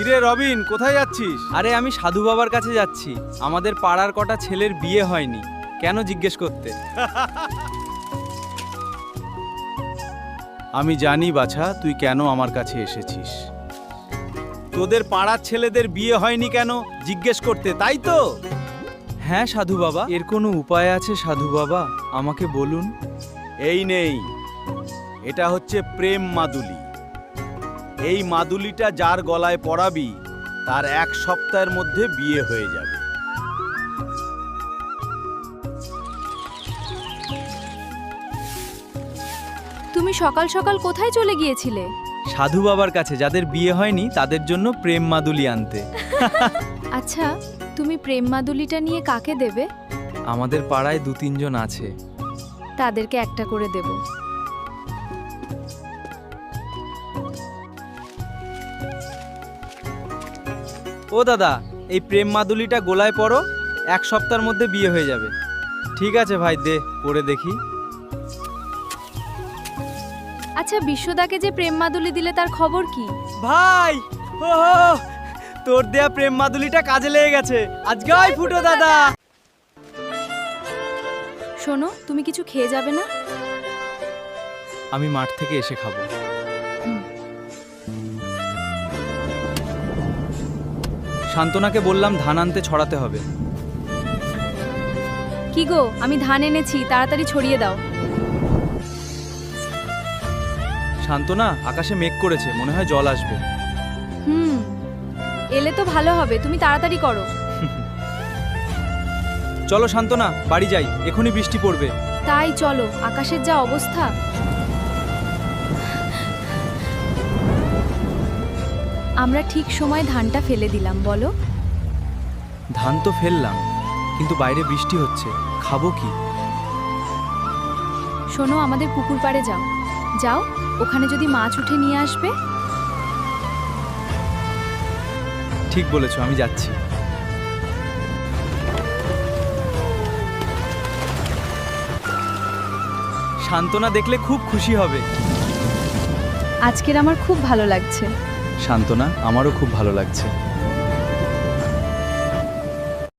কিরে রবিন, কোথায় যাচ্ছিস? আরে আমি সাধু বাবার কাছে যাচ্ছি। আমাদের পাড়ার কটা ছেলের বিয়ে হয়নি, কেন জিজ্ঞেস করতে। আমি জানি বাছা, তুই কেন আমার কাছে এসেছিস। তোদের পাড়ার ছেলেদের বিয়ে হয়নি কেন জিজ্ঞেস করতে, তাই তো? হ্যাঁ সাধু বাবা, এর কোনো উপায় আছে সাধু বাবা? আমাকে বলুন। এই নেই, এটা হচ্ছে প্রেম মাদুলি। এই মাদুলিটা যার গলায় পরাবি তার 1 সপ্তাহের মধ্যে বিয়ে হয়ে যাবে। তুমি সকাল সকাল কোথায় চলে গিয়েছিলে? সাধু বাবার কাছে, যাদের বিয়ে হয়নি তাদের জন্য প্রেম মাদুলি আনতে। আচ্ছা, তুমি প্রেম মাদুলিটা নিয়ে কাকে দেবে? আমাদের পাড়ায় 2-3 জন আছে। তাদেরকে একটা করে দেব। ও দাদা, এই প্রেম মাদুলিটা গোলায় পরো, 1 সপ্তাহের মধ্যে বিয়ে হয়ে যাবে। ঠিক আছে ভাই, দে পরে দেখি। আচ্ছা, বিশ্বদাকে যে প্রেম মাদুলি দিলে তার খবর কি? ভাই, ও তোর দেয়া প্রেম মাদুলিটা কাজে লেগে গেছে। আজকে আই ফুটো দাদা। শোনো, তুমি কিছু খেয়ে যাবে না? আমি মাঠ থেকে এসে খাবো। শান্তনাকে বললাম ধান আনতে ছড়াতে হবে। কি গো, আমি ধান এনেছি, তাড়াতাড়ি ছড়িয়ে দাও। শান্তনা, আকাশে মেঘ করেছে, মনে হয় জল আসবে। এলে তো ভালো হবে, তুমি তাড়াতাড়ি করো। চলো শান্তনা, বাড়ি যাই, এখনই বৃষ্টি পড়বে। তাই চলো, আকাশের যা অবস্থা। আমরা ঠিক সময় ধানটা ফেলে দিলাম, বলো? ধান তো ফেললাম, কিন্তু বাইরে বৃষ্টি হচ্ছে, খাবো কি? শোনো, আমাদের পুকুর পাড়ে যাও। যাও, ওখানে যদি মাছ উঠে নিয়ে আসবে। ঠিক বলেছো, আমি যাচ্ছি। শান্তনা দেখলে খুব খুশি হবে। আজকের আমার খুব ভালো লাগছে। শান্তনা, আমারও খুব ভালো লাগছে।